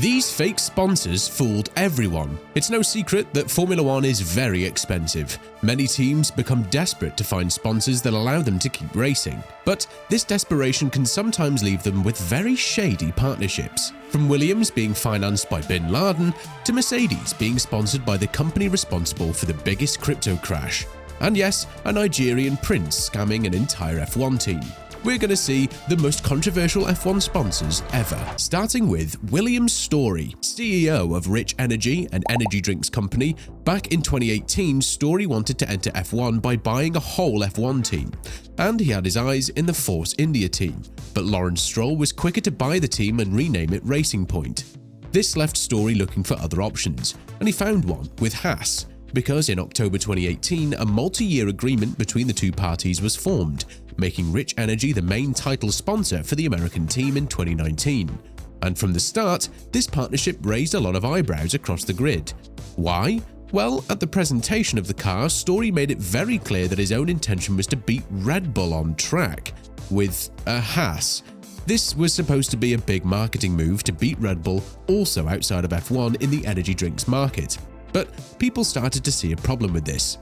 These fake sponsors fooled everyone. It's no secret that Formula One is very expensive. Many teams become desperate to find sponsors that allow them to keep racing. But this desperation can sometimes leave them with very shady partnerships. From Williams being financed by Bin Laden to Mercedes being sponsored by the company responsible for the biggest crypto crash. And yes, a Nigerian Prince scamming an entire F1 team. We're going to see the most controversial F1 sponsors ever, starting with Williams Story, CEO of Rich Energy, an energy drinks company. Back in 2018, Story wanted to enter F1 by buying a whole F1 team, and he had his eyes in the Force India team, but Lawrence Stroll was quicker to buy the team and rename it Racing Point. This left Story looking for other options, and he found one with Haas, because in October 2018, a multi-year agreement between the two parties was formed, making Rich Energy the main title sponsor for the American team in 2019. And from the start, this partnership raised a lot of eyebrows across the grid. Why? Well, at the presentation of the car, Story made it very clear that his own intention was to beat Red Bull on track with a Haas. This was supposed to be a big marketing move to beat Red Bull also outside of F1 in the energy drinks market. But people started to see a problem with this.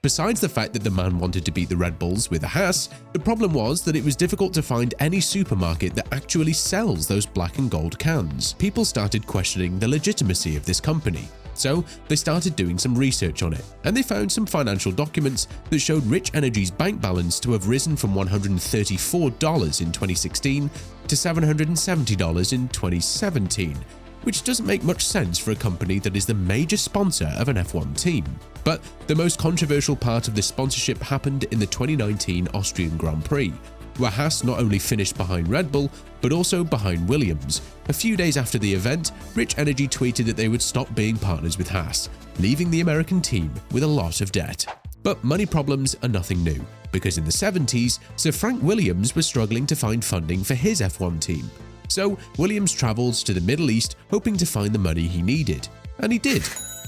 Besides the fact that the man wanted to beat the Red Bulls with a Haas, the problem was that it was difficult to find any supermarket that actually sells those black and gold cans. People started questioning the legitimacy of this company. So they started doing some research on it, and they found some financial documents that showed Rich Energy's bank balance to have risen from $134 in 2016 to $770 in 2017. Which doesn't make much sense for a company that is the major sponsor of an F1 team. But the most controversial part of this sponsorship happened in the 2019 Austrian Grand Prix, where Haas not only finished behind Red Bull, but also behind Williams. A few days after the event, Rich Energy tweeted that they would stop being partners with Haas, leaving the American team with a lot of debt. But money problems are nothing new, because in the 70s, Sir Frank Williams was struggling to find funding for his F1 team. So Williams travelled to the Middle East hoping to find the money he needed. And he did,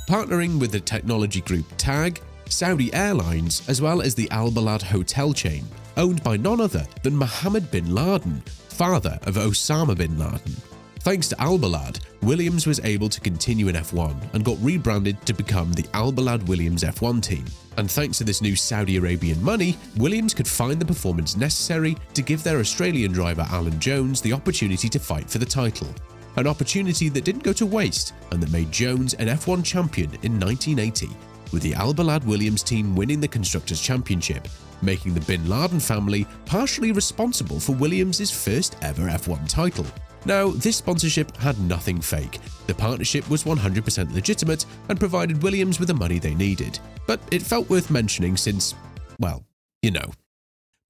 partnering with the technology group TAG, Saudi Airlines, as well as the Al Balad hotel chain, owned by none other than Mohammed bin Laden, father of Osama bin Laden. Thanks to Al Balad, Williams was able to continue in F1 and got rebranded to become the Al Balad Williams F1 team. And thanks to this new Saudi Arabian money, Williams could find the performance necessary to give their Australian driver Alan Jones the opportunity to fight for the title. An opportunity that didn't go to waste and that made Jones an F1 champion in 1980, with the Al Balad Williams team winning the Constructors' Championship, making the Bin Laden family partially responsible for Williams' first ever F1 title. Now, this sponsorship had nothing fake. The partnership was 100% legitimate and provided Williams with the money they needed. But it felt worth mentioning since, well, you know.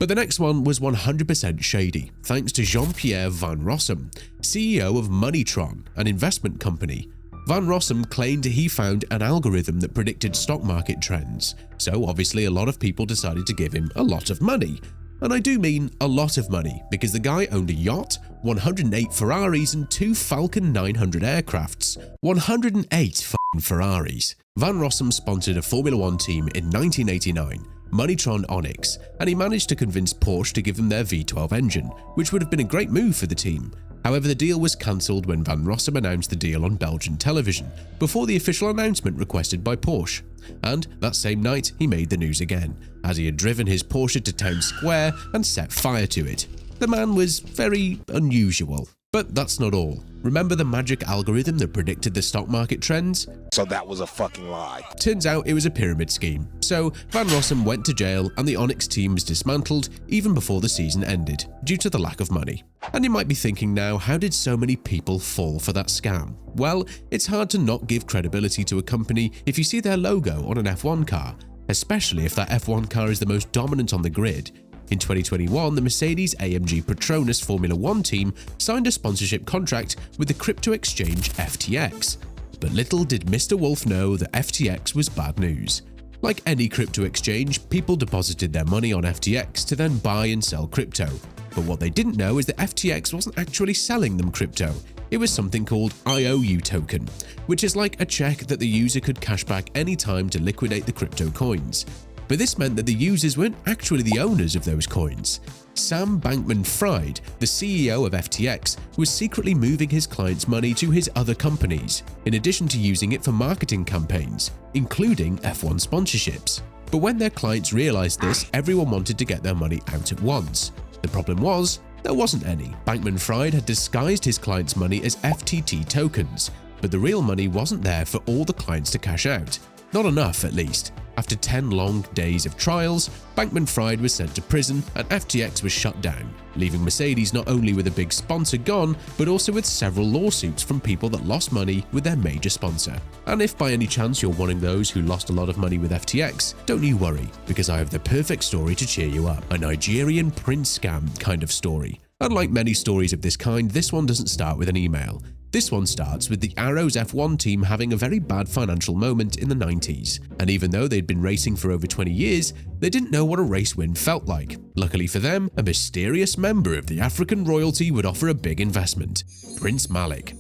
But the next one was 100% shady, thanks to Jean-Pierre Van Rossum, CEO of Moneytron, an investment company. Van Rossum claimed he found an algorithm that predicted stock market trends, so obviously a lot of people decided to give him a lot of money. And I do mean a lot of money, because the guy owned a yacht, 108 Ferraris and 2 Falcon 900 aircrafts. 108 f***ing Ferraris. Van Rossum sponsored a Formula One team in 1989, Moneytron Onyx, and he managed to convince Porsche to give them their V12 engine, which would have been a great move for the team. However, the deal was cancelled when Van Rossum announced the deal on Belgian television, before the official announcement requested by Porsche. And that same night, he made the news again, as he had driven his Porsche to Town Square and set fire to it. The man was very unusual. But that's not all. Remember the magic algorithm that predicted the stock market trends? So that was a fucking lie. Turns out it was a pyramid scheme. So Van Rossum went to jail and the Onyx team was dismantled even before the season ended, due to the lack of money. And you might be thinking now, how did so many people fall for that scam? Well, it's hard to not give credibility to a company if you see their logo on an F1 car, especially if that F1 car is the most dominant on the grid. In 2021, the Mercedes-AMG Petronas Formula One team signed a sponsorship contract with the crypto exchange FTX. But little did Mr. Wolf know that FTX was bad news. Like any crypto exchange, people deposited their money on FTX to then buy and sell crypto. But what they didn't know is that FTX wasn't actually selling them crypto. It was something called IOU token, which is like a check that the user could cash back any time to liquidate the crypto coins. But this meant that the users weren't actually the owners of those coins. Sam Bankman-Fried, the CEO of FTX, was secretly moving his clients' money to his other companies, in addition to using it for marketing campaigns, including F1 sponsorships. But when their clients realized this, everyone wanted to get their money out at once. The problem was, there wasn't any. Bankman-Fried had disguised his clients' money as FTT tokens, but the real money wasn't there for all the clients to cash out. Not enough, at least. After 10 long days of trials, Bankman-Fried was sent to prison and FTX was shut down, leaving Mercedes not only with a big sponsor gone, but also with several lawsuits from people that lost money with their major sponsor. And if by any chance you're one of those who lost a lot of money with FTX, don't you worry, because I have the perfect story to cheer you up. A Nigerian Prince scam kind of story. Unlike many stories of this kind, this one doesn't start with an email. This one starts with the Arrows F1 team having a very bad financial moment in the 90s, and even though they'd been racing for over 20 years, they didn't know what a race win felt like. Luckily for them, a mysterious member of the African royalty would offer a big investment: Prince Malik.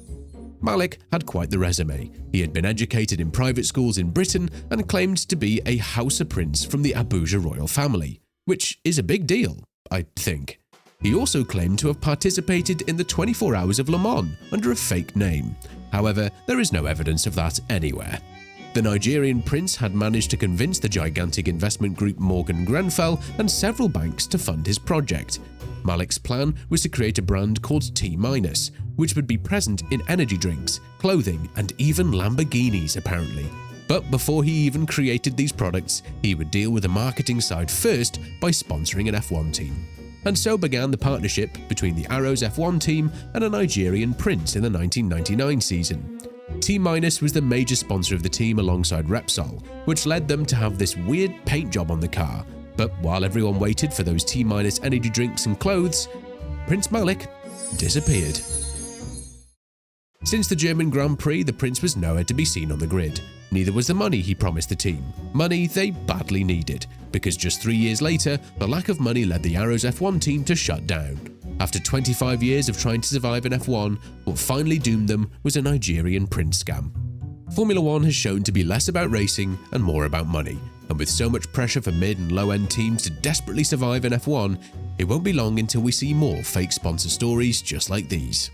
Malik had quite the resume. He had been educated in private schools in Britain and claimed to be a Hausa prince from the Abuja royal family, which is a big deal, I think. He also claimed to have participated in the 24 Hours of Le Mans under a fake name. However, there is no evidence of that anywhere. The Nigerian prince had managed to convince the gigantic investment group Morgan Grenfell and several banks to fund his project. Malik's plan was to create a brand called T-, which would be present in energy drinks, clothing, and even Lamborghinis apparently. But before he even created these products, he would deal with the marketing side first by sponsoring an F1 team. And so began the partnership between the Arrows F1 team and a Nigerian prince in the 1999 season. T- was the major sponsor of the team alongside Repsol, which led them to have this weird paint job on the car. But while everyone waited for those T- energy drinks and clothes, Prince Malik disappeared. Since the German Grand Prix, the prince was nowhere to be seen on the grid. Neither was the money he promised the team, money they badly needed, because just 3 years later, the lack of money led the Arrows F1 team to shut down. After 25 years of trying to survive in F1, what finally doomed them was a Nigerian prince scam. Formula One has shown to be less about racing and more about money, and with so much pressure for mid and low-end teams to desperately survive in F1, it won't be long until we see more fake sponsor stories just like these.